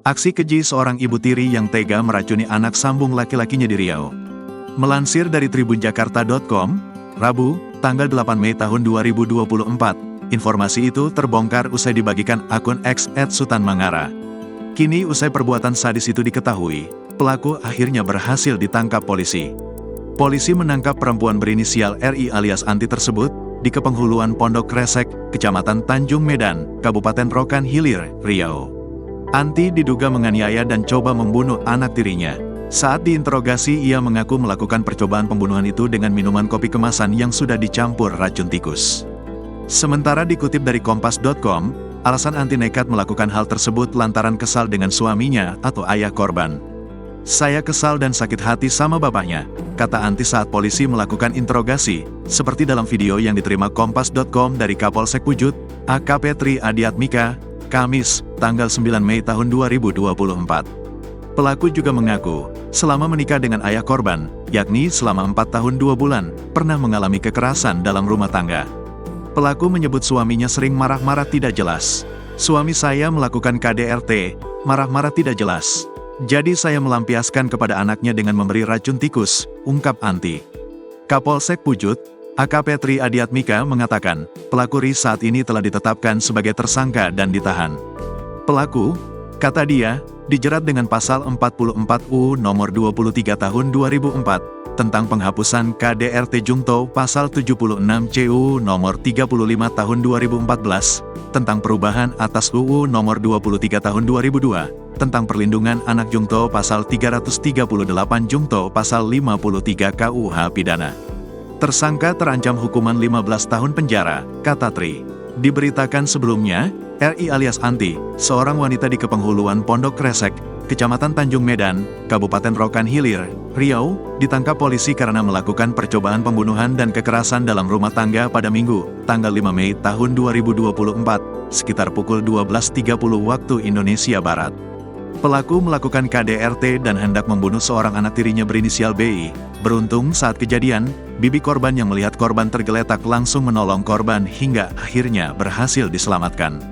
Aksi keji seorang ibu tiri yang tega meracuni anak sambung laki-lakinya di Riau. Melansir dari tribunjakarta.com, Rabu, tanggal 8 Mei tahun 2024, informasi itu terbongkar usai dibagikan akun X @sutanmangara. Kini usai perbuatan sadis itu diketahui, pelaku akhirnya berhasil ditangkap polisi. Polisi menangkap perempuan berinisial RI alias Anti tersebut di Kepenghuluan Pondok Kresek, Kecamatan Tanjung Medan, Kabupaten Rokan Hilir, Riau. Anti diduga menganiaya dan coba membunuh anak tirinya. Saat diinterogasi, ia mengaku melakukan percobaan pembunuhan itu dengan minuman kopi kemasan yang sudah dicampur racun tikus. Sementara dikutip dari kompas.com, alasan Anti nekat melakukan hal tersebut lantaran kesal dengan suaminya atau ayah korban. "Saya kesal dan sakit hati sama bapaknya," kata Anti saat polisi melakukan interogasi, seperti dalam video yang diterima kompas.com dari Kapolsek Pujut, AKP Tri Adiatmika, Kamis, tanggal 9 Mei tahun 2024. Pelaku juga mengaku, selama menikah dengan ayah korban, yakni selama 4 tahun 2 bulan, pernah mengalami kekerasan dalam rumah tangga. Pelaku menyebut suaminya sering marah-marah tidak jelas. "Suami saya melakukan KDRT, marah-marah tidak jelas. Jadi saya melampiaskan kepada anaknya dengan memberi racun tikus," ungkap Anti. Kapolsek Pujut, AKP Tri Adiatmika mengatakan, pelaku RI saat ini telah ditetapkan sebagai tersangka dan ditahan. Pelaku, kata dia, dijerat dengan pasal 44 UU nomor 23 tahun 2004, tentang penghapusan KDRT Jungto, pasal 76 CUU nomor 35 tahun 2014, tentang perubahan atas UU nomor 23 tahun 2002, tentang perlindungan anak Jungto, pasal 338 Jungto, pasal 53 KUH Pidana. Tersangka terancam hukuman 15 tahun penjara, kata Tri. Diberitakan sebelumnya, RI alias Anti, seorang wanita di Kepenghuluan Pondok Kresek, Kecamatan Tanjung Medan, Kabupaten Rokan Hilir, Riau, ditangkap polisi karena melakukan percobaan pembunuhan dan kekerasan dalam rumah tangga pada Minggu, tanggal 5 Mei tahun 2024, sekitar pukul 12.30 waktu Indonesia Barat. Pelaku melakukan KDRT dan hendak membunuh seorang anak tirinya berinisial BI. Beruntung saat kejadian, bibi korban yang melihat korban tergeletak langsung menolong korban hingga akhirnya berhasil diselamatkan.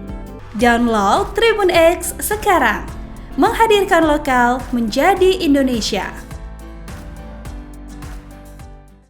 Download Tribun X sekarang, menghadirkan lokal menjadi Indonesia.